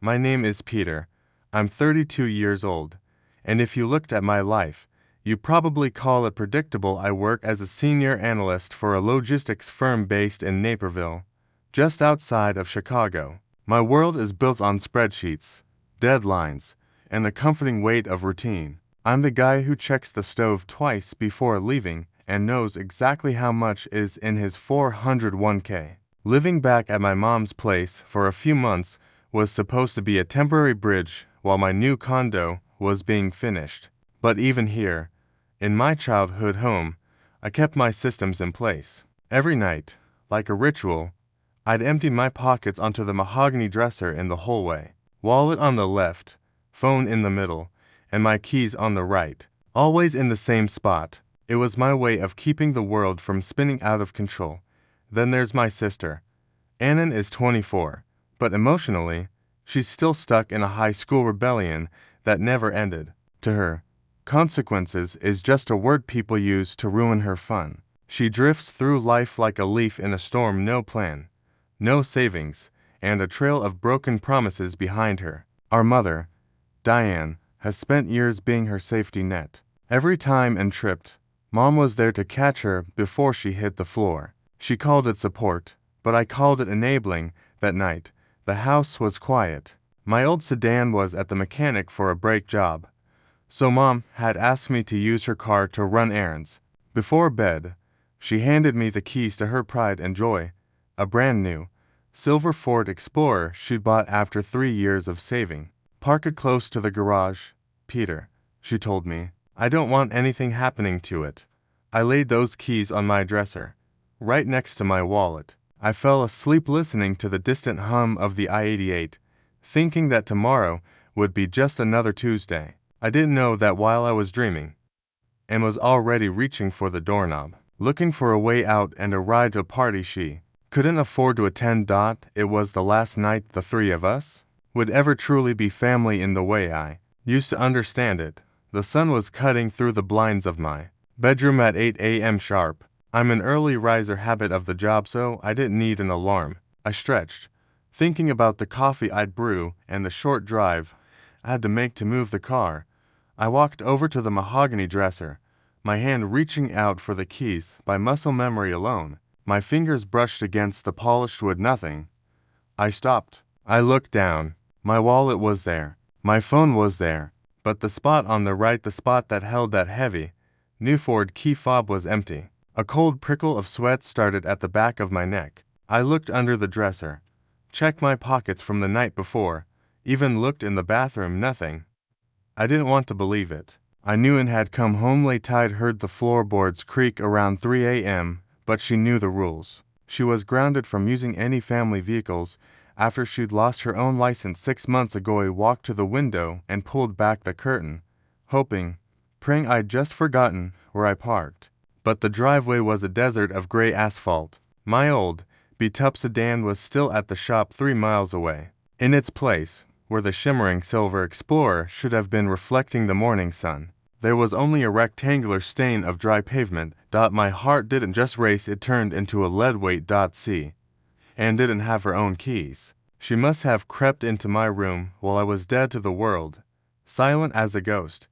My name is Peter. I'm 32 years old. And if you looked at my life, you probably call it predictable. I work as a senior analyst for a logistics firm based in Naperville, just outside of Chicago. My world is built on spreadsheets, deadlines, and the comforting weight of routine. I'm the guy who checks the stove twice before leaving and knows exactly how much is in his 401k. Living back at my mom's place for a few months was supposed to be a temporary bridge while my new condo was being finished. But even here, in my childhood home, I kept my systems in place. Every night, like a ritual, I'd empty my pockets onto the mahogany dresser in the hallway. Wallet on the left, phone in the middle, and my keys on the right, always in the same spot. It was my way of keeping the world from spinning out of control. Then there's my sister. Annan is 24, but emotionally, she's still stuck in a high school rebellion that never ended. To her, consequences is just a word people use to ruin her fun. She drifts through life like a leaf in a storm, no plan, no savings, and a trail of broken promises behind her. Our mother, Diane, has spent years being her safety net. Every time and tripped, Mom was there to catch her before she hit the floor. She called it support, but I called it enabling. That night, the house was quiet. My old sedan was at the mechanic for a brake job, so Mom had asked me to use her car to run errands. Before bed, she handed me the keys to her pride and joy, a brand new, silver Ford Explorer she'd bought after 3 years of saving. Park it close to the garage, Peter, she told me. I don't want anything happening to it. I laid those keys on my dresser, right next to my wallet. I fell asleep listening to the distant hum of the I-88, thinking that tomorrow would be just another Tuesday. I didn't know that while I was dreaming, and was already reaching for the doorknob, looking for a way out and a ride to a party she couldn't afford to attend. It was the last night the three of us would ever truly be family in the way I used to understand it. The sun was cutting through the blinds of my bedroom at 8 a.m. sharp. I'm an early riser habit of the job, so I didn't need an alarm. I stretched, thinking about the coffee I'd brew and the short drive I had to make to move the car. I walked over to the mahogany dresser, my hand reaching out for the keys by muscle memory alone. My fingers brushed against the polished wood. Nothing. I stopped. I looked down. My wallet was there. My phone was there. But the spot on the right, the spot that held that heavy, new Ford key fob, was empty. A cold prickle of sweat started at the back of my neck. I looked under the dresser, checked my pockets from the night before, even looked in the bathroom. Nothing. I didn't want to believe it. I knew Ann had come home late. I'd heard the floorboards creak around 3 a.m., but she knew the rules. She was grounded from using any family vehicles after she'd lost her own license 6 months ago. I walked to the window and pulled back the curtain, hoping, praying I'd just forgotten where I parked. But the driveway was a desert of gray asphalt. My old, beat-up sedan was still at the shop 3 miles away. In its place, where the shimmering silver Explorer should have been reflecting the morning sun, there was only a rectangular stain of dry pavement. My heart didn't just race, it turned into a lead weight. See, Ann didn't have her own keys. She must have crept into my room while I was dead to the world, silent as a ghost,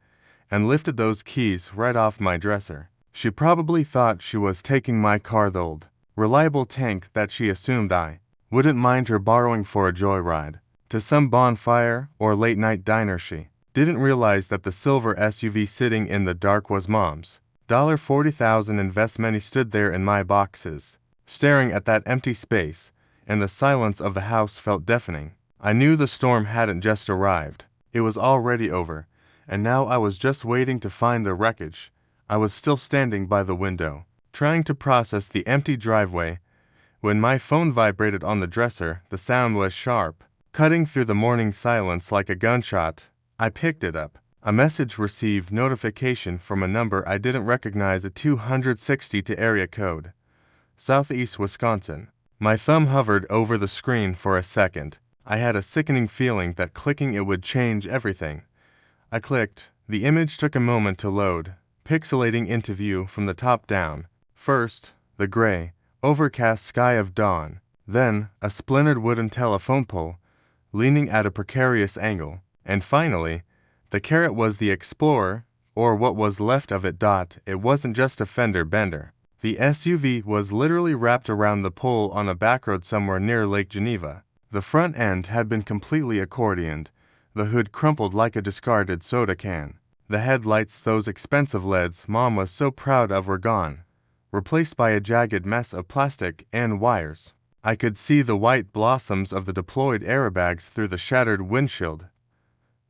and lifted those keys right off my dresser. She probably thought she was taking my car, the old, reliable tank that she assumed I wouldn't mind her borrowing for a joyride to some bonfire or late-night diner. She didn't realize that the silver SUV sitting in the dark was Mom's. $40,000 investment. He stood there in my boxes, staring at that empty space, and the silence of the house felt deafening. I knew the storm hadn't just arrived. It was already over, and now I was just waiting to find the wreckage. I was still standing by the window, trying to process the empty driveway, when my phone vibrated on the dresser. The sound was sharp, cutting through the morning silence like a gunshot. I picked it up. A message received, notification from a number I didn't recognize, a 260 to area code, Southeast Wisconsin. My thumb hovered over the screen for a second. I had a sickening feeling that clicking it would change everything. I clicked. The image took a moment to load, pixelating into view from the top down. First, the gray, overcast sky of dawn. Then, a splintered wooden telephone pole, leaning at a precarious angle. And finally, the carrot was the Explorer, or what was left of it. It wasn't just a fender bender. The SUV was literally wrapped around the pole on a backroad somewhere near Lake Geneva. The front end had been completely accordioned, the hood crumpled like a discarded soda can. The headlights, those expensive LEDs Mom was so proud of, were gone, replaced by a jagged mess of plastic and wires. I could see the white blossoms of the deployed airbags through the shattered windshield.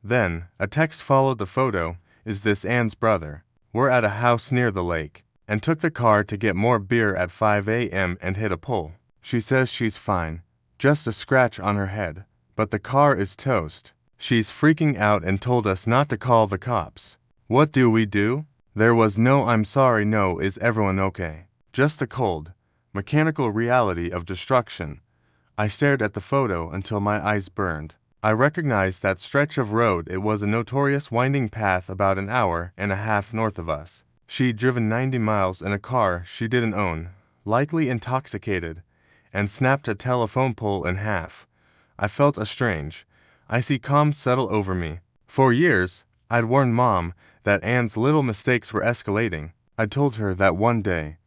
Then, a text followed the photo. Is this Anne's brother? We're at a house near the lake, and took the car to get more beer at 5 a.m. and hit a pole. She says she's fine, just a scratch on her head, but the car is toast. She's freaking out and told us not to call the cops. What do we do? There was no I'm sorry, no is everyone okay? Just the cold, mechanical reality of destruction. I stared at the photo until my eyes burned. I recognized that stretch of road. It was a notorious winding path about an hour and a half north of us. She'd driven 90 miles in a car she didn't own, likely intoxicated, and snapped a telephone pole in half. I felt a strange, icy calm settle over me. For years, I'd warned Mom that Anne's little mistakes were escalating. I'd told her that one day,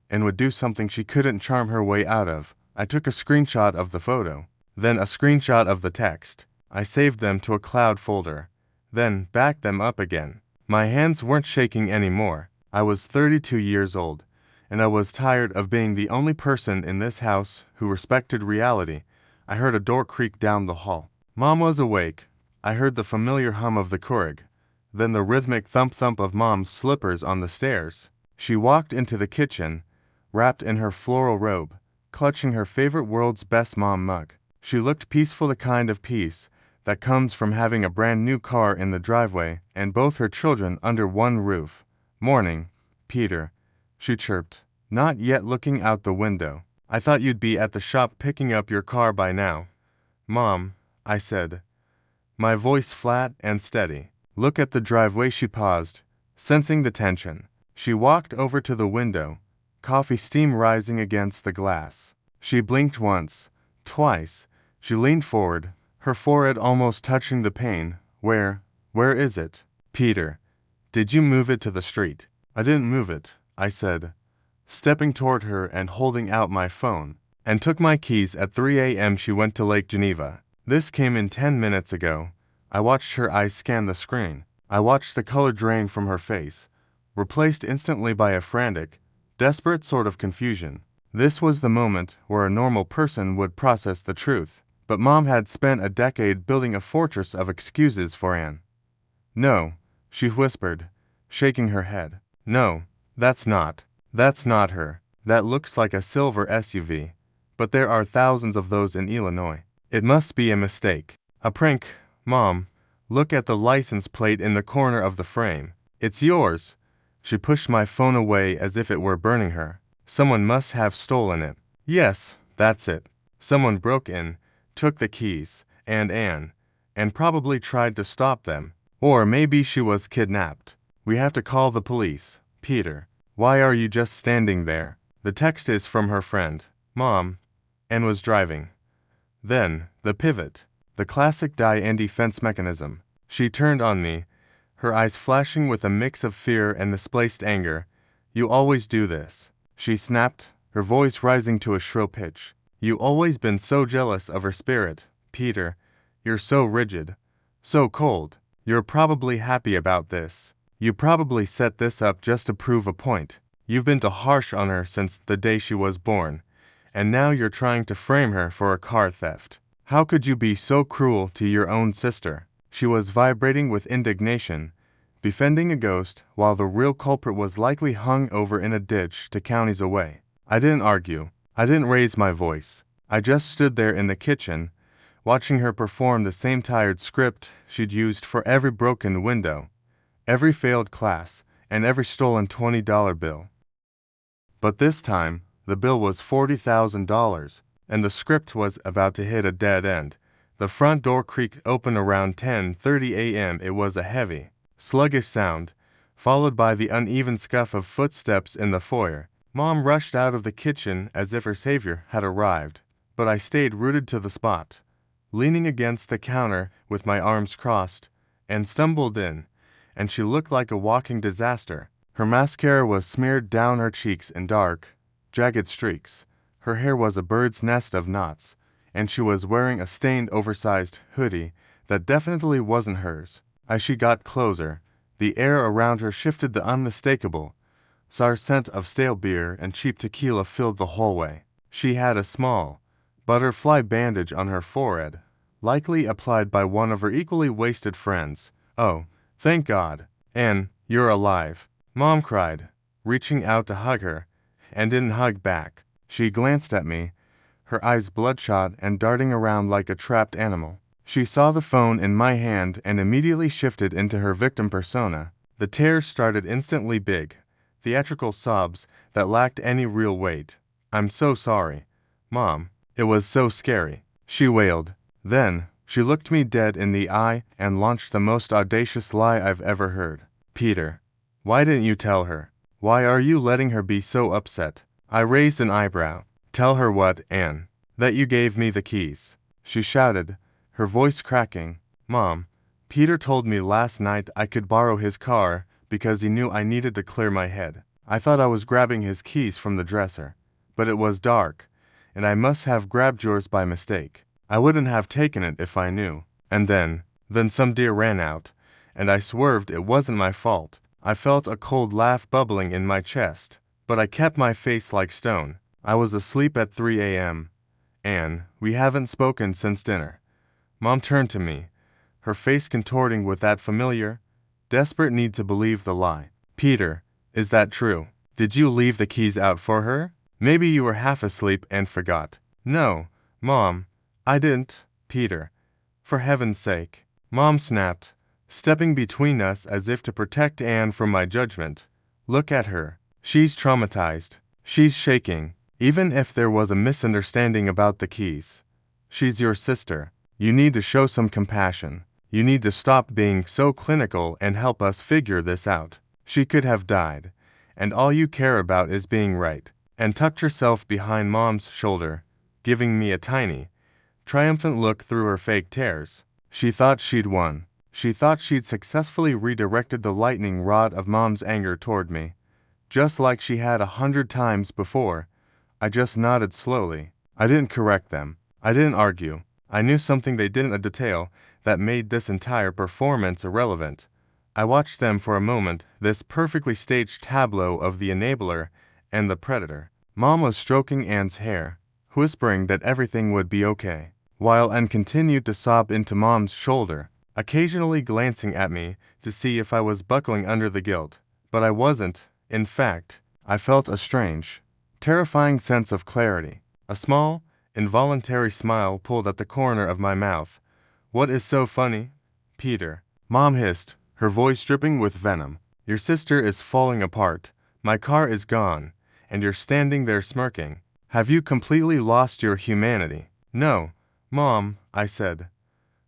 and would do something she couldn't charm her way out of. I took a screenshot of the photo, then a screenshot of the text. I saved them to a cloud folder, then backed them up again. My hands weren't shaking anymore. I was 32 years old, and I was tired of being the only person in this house who respected reality. I heard a door creak down the hall. Mom was awake. I heard the familiar hum of the Keurig, then the rhythmic thump-thump of Mom's slippers on the stairs. She walked into the kitchen, wrapped in her floral robe, clutching her favorite World's Best Mom mug. She looked peaceful, the kind of peace that comes from having a brand new car in the driveway and both her children under one roof. Morning, Peter, she chirped, not yet looking out the window. I thought you'd be at the shop picking up your car by now. Mom, I said, my voice flat and steady. Look at the driveway. She paused, sensing the tension. She walked over to the window, coffee steam rising against the glass. She blinked once, twice. She leaned forward, her forehead almost touching the pane. Where is it? Peter, did you move it to the street? I didn't move it, I said, stepping toward her and holding out my phone. And took my keys at 3 a.m. She went to Lake Geneva. This came in 10 minutes ago. I watched her eyes scan the screen. I watched the color drain from her face, replaced instantly by a frantic, desperate sort of confusion. This was the moment where a normal person would process the truth. But Mom had spent a decade building a fortress of excuses for Anne. No, she whispered, shaking her head. No, that's not her. That looks like a silver SUV. But there are thousands of those in Illinois. It must be a mistake. A prank. Mom, look at the license plate in the corner of the frame. It's yours. She pushed my phone away as if it were burning her. Someone must have stolen it. Yes, that's it. Someone broke in, took the keys, and Anne, and probably tried to stop them. Or maybe she was kidnapped. We have to call the police. Peter, why are you just standing there? The text is from her friend, Mom. Anne was driving. Then, the pivot, the classic die and defense mechanism. She turned on me, her eyes flashing with a mix of fear and misplaced anger. You always do this, she snapped, her voice rising to a shrill pitch. You always been so jealous of her spirit, Peter. You're so rigid, so cold. You're probably happy about this. You probably set this up just to prove a point. You've been too harsh on her since the day she was born, and now you're trying to frame her for a car theft. How could you be so cruel to your own sister? She was vibrating with indignation, defending a ghost while the real culprit was likely hung over in a ditch 2 counties away. I didn't argue. I didn't raise my voice. I just stood there in the kitchen, watching her perform the same tired script she'd used for every broken window, every failed class, and every stolen $20 bill. But this time, the bill was $40,000, and the script was about to hit a dead end. The front door creaked open around 10:30 a.m. It was a heavy, sluggish sound, followed by the uneven scuff of footsteps in the foyer. Mom rushed out of the kitchen as if her savior had arrived, but I stayed rooted to the spot, leaning against the counter with my arms crossed, and stumbled in, and she looked like a walking disaster. Her mascara was smeared down her cheeks in dark, jagged streaks. Her hair was a bird's nest of knots, and she was wearing a stained, oversized hoodie that definitely wasn't hers. As she got closer, the air around her shifted the unmistakable, sour scent of stale beer and cheap tequila filled the hallway. She had a small, butterfly bandage on her forehead, likely applied by one of her equally wasted friends. "Oh, thank God. Anne, you're alive," Mom cried, reaching out to hug her, and didn't hug back. She glanced at me, her eyes bloodshot and darting around like a trapped animal. She saw the phone in my hand and immediately shifted into her victim persona. The tears started instantly big, theatrical sobs that lacked any real weight. "I'm so sorry, Mom. It was so scary," she wailed. Then, she looked me dead in the eye and launched the most audacious lie I've ever heard. "Peter, why didn't you tell her? Why are you letting her be so upset?" I raised an eyebrow. "Tell her what, Anne?" "That you gave me the keys," she shouted, her voice cracking. "Mom, Peter told me last night I could borrow his car because he knew I needed to clear my head. I thought I was grabbing his keys from the dresser, but it was dark, and I must have grabbed yours by mistake. I wouldn't have taken it if I knew. And then some deer ran out, and I swerved. It wasn't my fault." I felt a cold laugh bubbling in my chest, but I kept my face like stone. "I was asleep at 3 a.m. Anne, we haven't spoken since dinner." Mom turned to me, her face contorting with that familiar, desperate need to believe the lie. "Peter, is that true? Did you leave the keys out for her? Maybe you were half asleep and forgot." "No, Mom, I didn't." "Peter, for heaven's sake," Mom snapped, stepping between us as if to protect Anne from my judgment. "Look at her. She's traumatized. She's shaking. Even if there was a misunderstanding about the keys, she's your sister. You need to show some compassion. You need to stop being so clinical and help us figure this out. She could have died, and all you care about is being right." And tucked herself behind Mom's shoulder, giving me a tiny, triumphant look through her fake tears. She thought she'd won. She thought she'd successfully redirected the lightning rod of Mom's anger toward me, just like she had 100 times before. I just nodded slowly. I didn't correct them. I didn't argue. I knew something they didn't, a detail that made this entire performance irrelevant. I watched them for a moment, this perfectly staged tableau of the enabler and the predator. Mom was stroking Anne's hair, whispering that everything would be okay, while Anne continued to sob into Mom's shoulder, occasionally glancing at me to see if I was buckling under the guilt. But I wasn't. In fact, I felt a strange, terrifying sense of clarity. A small, involuntary smile pulled at the corner of my mouth. "What is so funny, Peter?" Mom hissed, her voice dripping with venom. "Your sister is falling apart. My car is gone, and you're standing there smirking. Have you completely lost your humanity?" "No, Mom," I said,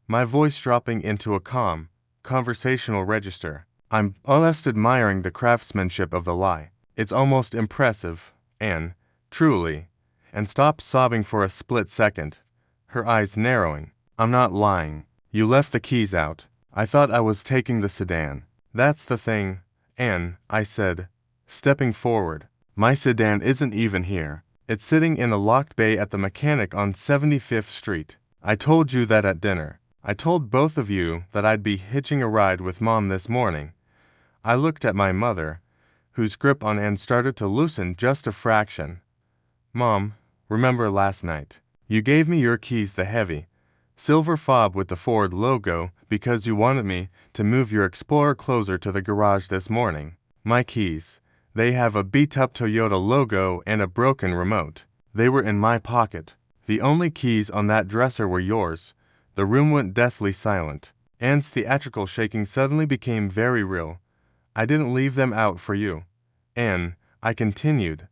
my voice dropping into a calm, conversational register. "I'm just admiring the craftsmanship of the lie. It's almost impressive, Anne, truly." And stopped sobbing for a split second, her eyes narrowing. "I'm not lying. You left the keys out. I thought I was taking the sedan." "That's the thing, Anne," I said, stepping forward. "My sedan isn't even here. It's sitting in a locked bay at the mechanic on 75th Street. I told you that at dinner. I told both of you that I'd be hitching a ride with Mom this morning." I looked at my mother, whose grip on Anne started to loosen just a fraction. "Mom, remember last night? You gave me your keys, the heavy, silver fob with the Ford logo, because you wanted me to move your Explorer closer to the garage this morning. My keys, they have a beat-up Toyota logo and a broken remote. They were in my pocket. The only keys on that dresser were yours." The room went deathly silent. Anne's theatrical shaking suddenly became very real. "I didn't leave them out for you, Anne," I continued,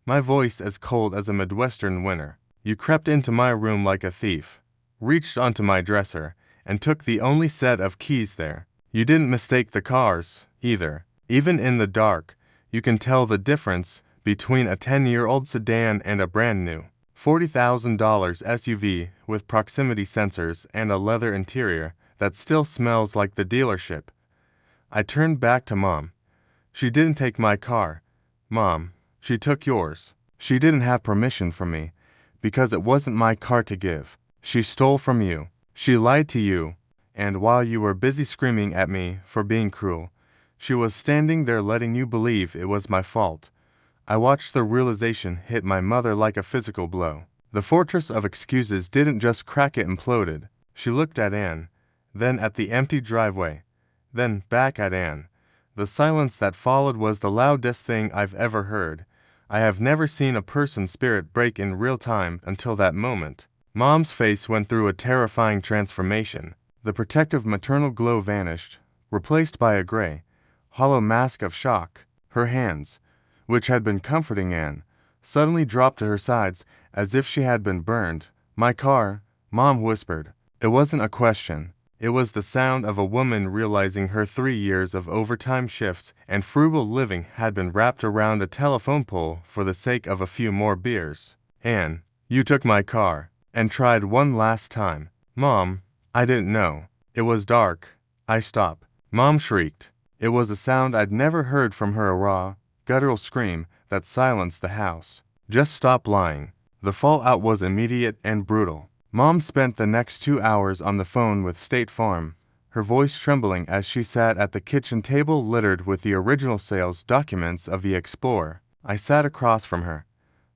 my voice as cold as a Midwestern winter. "You crept into my room like a thief, reached onto my dresser, and took the only set of keys there. You didn't mistake the cars, either. Even in the dark, you can tell the difference between a 10-year-old sedan and a brand new $40,000 SUV with proximity sensors and a leather interior that still smells like the dealership. I turned back to Mom. She didn't take my car. Mom, she took yours. She didn't have permission from me, because it wasn't my car to give. She stole from you. She lied to you, and while you were busy screaming at me for being cruel, she was standing there letting you believe it was my fault. I watched the realization hit my mother like a physical blow. The fortress of excuses didn't just crack, it imploded. She looked at Anne, then at the empty driveway, then back at Anne. The silence that followed was the loudest thing I've ever heard. I have never seen a person's spirit break in real time until that moment. Mom's face went through a terrifying transformation. The protective maternal glow vanished, replaced by a gray, hollow mask of shock. Her hands, which had been comforting Anne, suddenly dropped to her sides as if she had been burned. "My car," Mom whispered. It wasn't a question. It was the sound of a woman realizing her 3 years of overtime shifts and frugal living had been wrapped around a telephone pole for the sake of a few more beers. "Anne, you took my car," and tried one last time. "Mom, I didn't know. It was dark." I stopped. Mom shrieked. It was a sound I'd never heard from her, a raw, guttural scream that silenced the house. "Just stop lying." The fallout was immediate and brutal. Mom spent the next 2 hours on the phone with State Farm, her voice trembling as she sat at the kitchen table littered with the original sales documents of the Explorer. I sat across from her,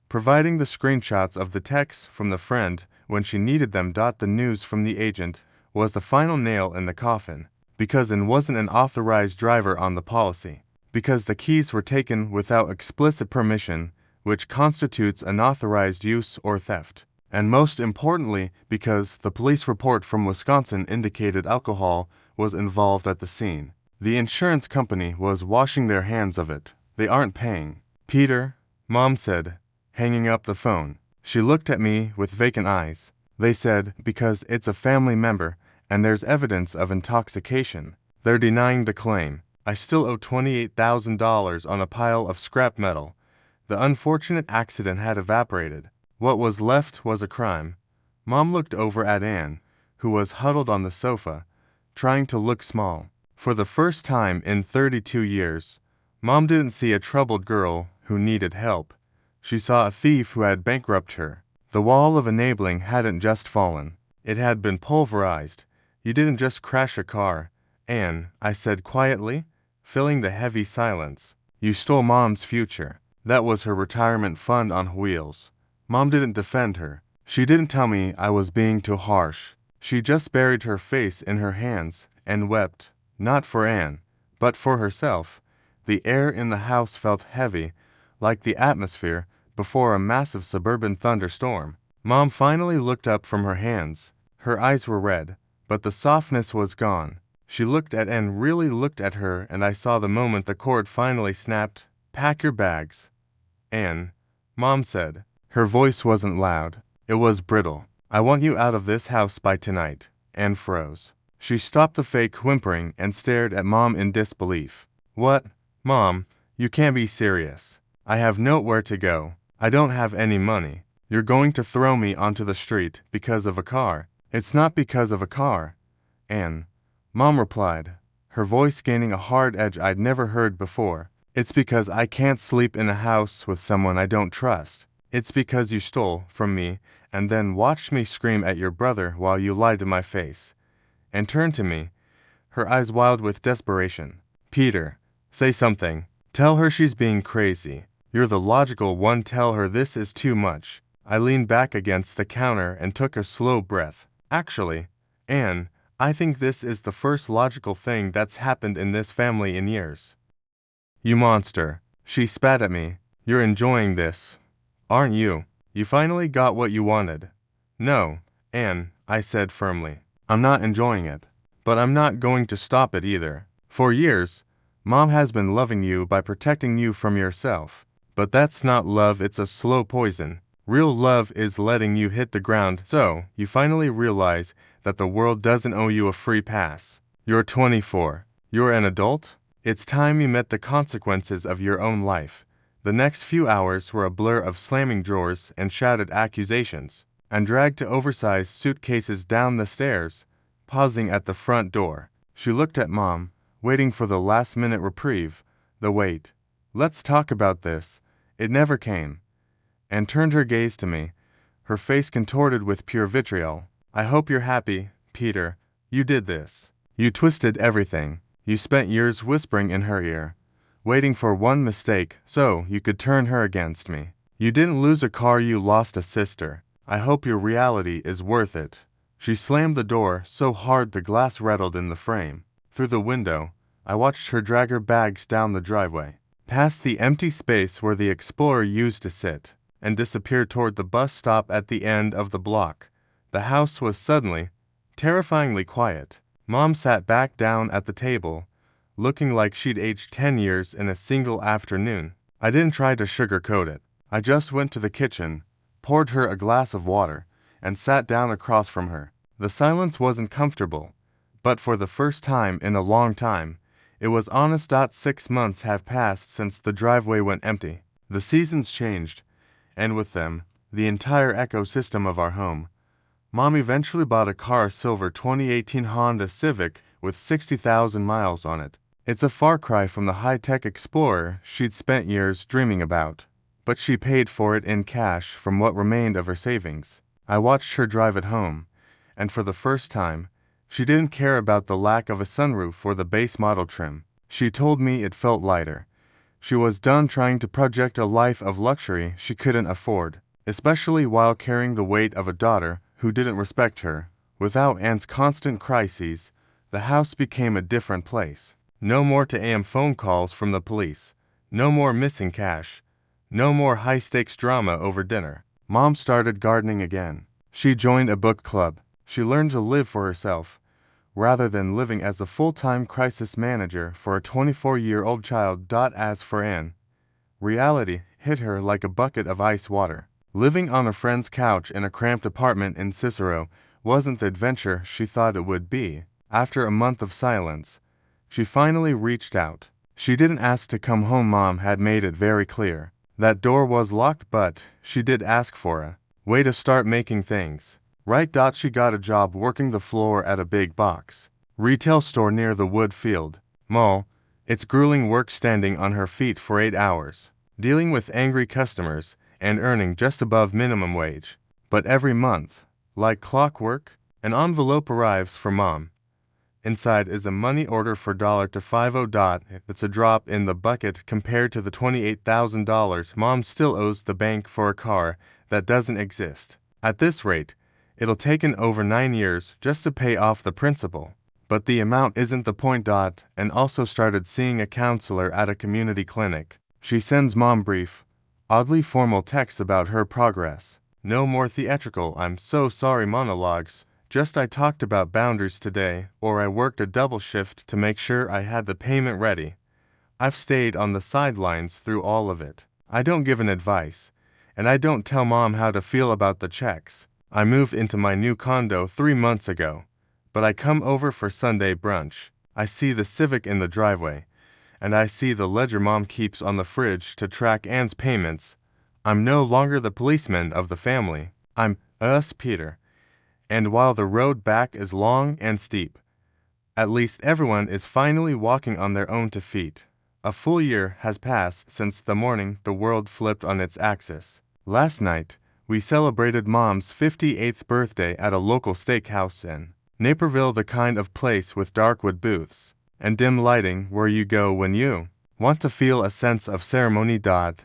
providing the screenshots of the texts from the friend when she needed them. The news from the agent was the final nail in the coffin, because Anne wasn't an authorized driver on the policy, because the keys were taken without explicit permission, which constitutes unauthorized use or theft, and most importantly, because the police report from Wisconsin indicated alcohol was involved at the scene. The insurance company was washing their hands of it. "They aren't paying." "Peter," Mom said, hanging up the phone. She looked at me with vacant eyes. "They said because it's a family member and there's evidence of intoxication. They're denying the claim. I still owe $28,000 on a pile of scrap metal. The unfortunate accident had evaporated. What was left was a crime." Mom looked over at Anne, who was huddled on the sofa, trying to look small. For the first time in 32 years, Mom didn't see a troubled girl who needed help. She saw a thief who had bankrupted her. The wall of enabling hadn't just fallen. It had been pulverized. "You didn't just crash a car, Anne," I said quietly, filling the heavy silence. "You stole Mom's future." That was her retirement fund on wheels. Mom didn't defend her. She didn't tell me I was being too harsh. She just buried her face in her hands and wept, not for Anne, but for herself. The air in the house felt heavy, like the atmosphere before a massive suburban thunderstorm. Mom finally looked up from her hands. Her eyes were red, but the softness was gone. She looked at Anne, really looked at her, and I saw the moment the cord finally snapped. "Pack your bags, Anne," Mom said. Her voice wasn't loud. It was brittle. "I want you out of this house by tonight." Anne froze. She stopped the fake whimpering and stared at Mom in disbelief. "What? Mom, you can't be serious. I have nowhere to go. I don't have any money. You're going to throw me onto the street because of a car." "It's not because of a car, Anne," Mom replied, her voice gaining a hard edge I'd never heard before. "It's because I can't sleep in a house with someone I don't trust. It's because you stole from me and then watched me scream at your brother while you lied to my face." And turned to me, her eyes wild with desperation. "Peter, say something. Tell her she's being crazy. You're the logical one. Tell her this is too much." I leaned back against the counter and took a slow breath. "Actually, Anne, I think this is the first logical thing that's happened in this family in years." "You monster," she spat at me. "You're enjoying this, aren't you? You finally got what you wanted." "No, Anne," I said firmly. "I'm not enjoying it. But I'm not going to stop it either. For years, Mom has been loving you by protecting you from yourself. But that's not love, it's a slow poison. Real love is letting you hit the ground so you finally realize that the world doesn't owe you a free pass. You're 24. You're an adult. It's time you met the consequences of your own life. The next few hours were a blur of slamming drawers and shouted accusations, and dragged to oversized suitcases down the stairs, pausing at the front door. She looked at Mom, waiting for the last-minute reprieve, the wait. "Let's talk about this." It never came, and turned her gaze to me, her face contorted with pure vitriol. "I hope you're happy, Peter. You did this. You twisted everything. You spent years whispering in her ear, waiting for one mistake so you could turn her against me. You didn't lose a car, you lost a sister. I hope your reality is worth it." She slammed the door so hard the glass rattled in the frame. Through the window, I watched her drag her bags down the driveway, past the empty space where the Explorer used to sit, and disappear toward the bus stop at the end of the block. The house was suddenly, terrifyingly quiet. Mom sat back down at the table, looking like she'd aged 10 years in a single afternoon. I didn't try to sugarcoat it. I just went to the kitchen, poured her a glass of water, and sat down across from her. The silence wasn't comfortable, but for the first time in a long time, it was honest. 6 months have passed since the driveway went empty. The seasons changed, and with them, the entire ecosystem of our home. Mom eventually bought a car, a silver 2018 Honda Civic with 60,000 miles on it. It's a far cry from the high-tech Explorer she'd spent years dreaming about, but she paid for it in cash from what remained of her savings. I watched her drive it home, and for the first time, she didn't care about the lack of a sunroof or the base model trim. She told me it felt lighter. She was done trying to project a life of luxury she couldn't afford, especially while carrying the weight of a daughter who didn't respect her. Without Anne's constant crises, the house became a different place. No more 2 a.m. phone calls from the police. No more missing cash. No more high-stakes drama over dinner. Mom started gardening again. She joined a book club. She learned to live for herself, rather than living as a full-time crisis manager for a 24-year-old child. As for Anne, reality hit her like a bucket of ice water. Living on a friend's couch in a cramped apartment in Cicero wasn't the adventure she thought it would be. After a month of silence, she finally reached out. She didn't ask to come home. Mom had made it very clear. That door was locked, but she did ask for a way to start making things right. She got a job working the floor at a big box retail store near the Woodfield Mall. It's grueling work, standing on her feet for 8 hours, dealing with angry customers, and earning just above minimum wage. But every month, like clockwork, an envelope arrives for Mom. Inside is a money order for $250. It's a drop in the bucket compared to the $28,000 Mom still owes the bank for a car that doesn't exist. At this rate, it'll take over 9 years just to pay off the principal. But the amount isn't the point. And also started seeing a counselor at a community clinic. She sends Mom brief, oddly formal texts about her progress. No more theatrical "I'm so sorry" monologues. Just "I talked about boundaries today," or "I worked a double shift to make sure I had the payment ready." I've stayed on the sidelines through all of it. I don't give an advice, and I don't tell Mom how to feel about the checks. I moved into my new condo 3 months ago, but I come over for Sunday brunch. I see the Civic in the driveway, and I see the ledger Mom keeps on the fridge to track Anne's payments. I'm no longer the policeman of the family. I'm us, Peter. And while the road back is long and steep, at least everyone is finally walking on their own 2 feet. A full year has passed since the morning the world flipped on its axis. Last night, we celebrated Mom's 58th birthday at a local steakhouse in Naperville, the kind of place with dark wood booths and dim lighting where you go when you want to feel a sense of ceremony.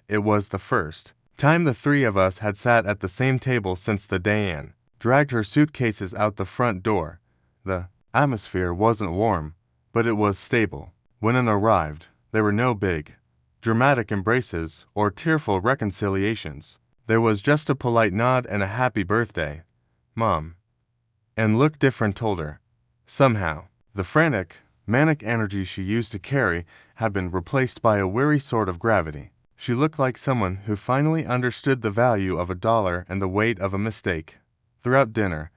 It was the first time the 3 of us had sat at the same table since the day Anne dragged her suitcases out the front door. The atmosphere wasn't warm, but it was stable. When Anne arrived, there were no big, dramatic embraces or tearful reconciliations. There was just a polite nod and a "happy birthday, Mom." And looked different, told her. Somehow, the frantic, manic energy she used to carry had been replaced by a weary sort of gravity. She looked like someone who finally understood the value of a dollar and the weight of a mistake. Throughout dinner,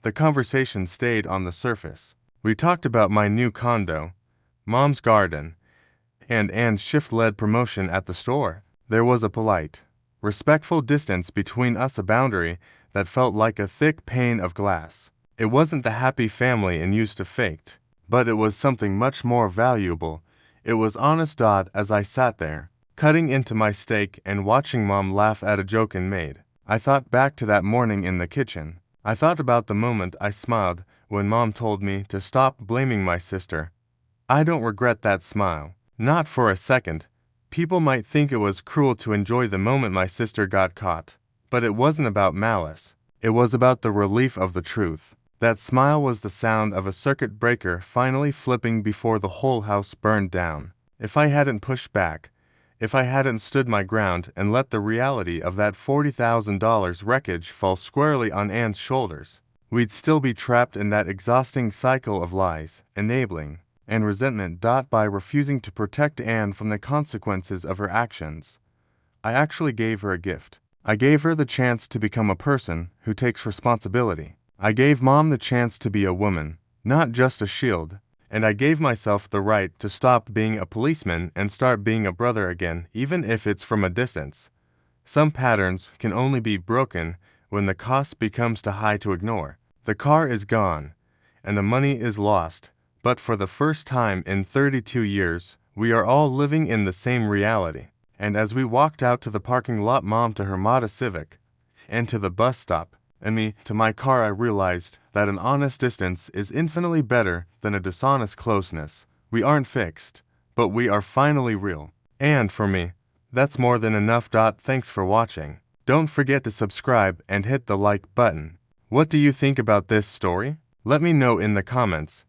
the conversation stayed on the surface. We talked about my new condo, Mom's garden, and Anne's shift-led promotion at the store. There was a polite, respectful distance between us, a boundary that felt like a thick pane of glass. It wasn't the happy family and used to faked, but it was something much more valuable. It was honest. As I sat there, cutting into my steak and watching Mom laugh at a joke I made, I thought back to that morning in the kitchen. I thought about the moment I smiled when Mom told me to stop blaming my sister. I don't regret that smile. Not for a second. People might think it was cruel to enjoy the moment my sister got caught, but it wasn't about malice. It was about the relief of the truth. That smile was the sound of a circuit breaker finally flipping before the whole house burned down. If I hadn't pushed back, if I hadn't stood my ground and let the reality of that $40,000 wreckage fall squarely on Anne's shoulders, we'd still be trapped in that exhausting cycle of lies, enabling, and resentment. By refusing to protect Anne from the consequences of her actions, I actually gave her a gift. I gave her the chance to become a person who takes responsibility. I gave Mom the chance to be a woman, not just a shield, and I gave myself the right to stop being a policeman and start being a brother again, even if it's from a distance. Some patterns can only be broken when the cost becomes too high to ignore. The car is gone, and the money is lost, but for the first time in 32 years, we are all living in the same reality. And as we walked out to the parking lot, Mom to her Mazda Civic, and to the bus stop, and me to my car, I realized that an honest distance is infinitely better than a dishonest closeness. We aren't fixed, but we are finally real. And for me, that's more than enough. Thanks for watching. Don't forget to subscribe and hit the like button. What do you think about this story? Let me know in the comments.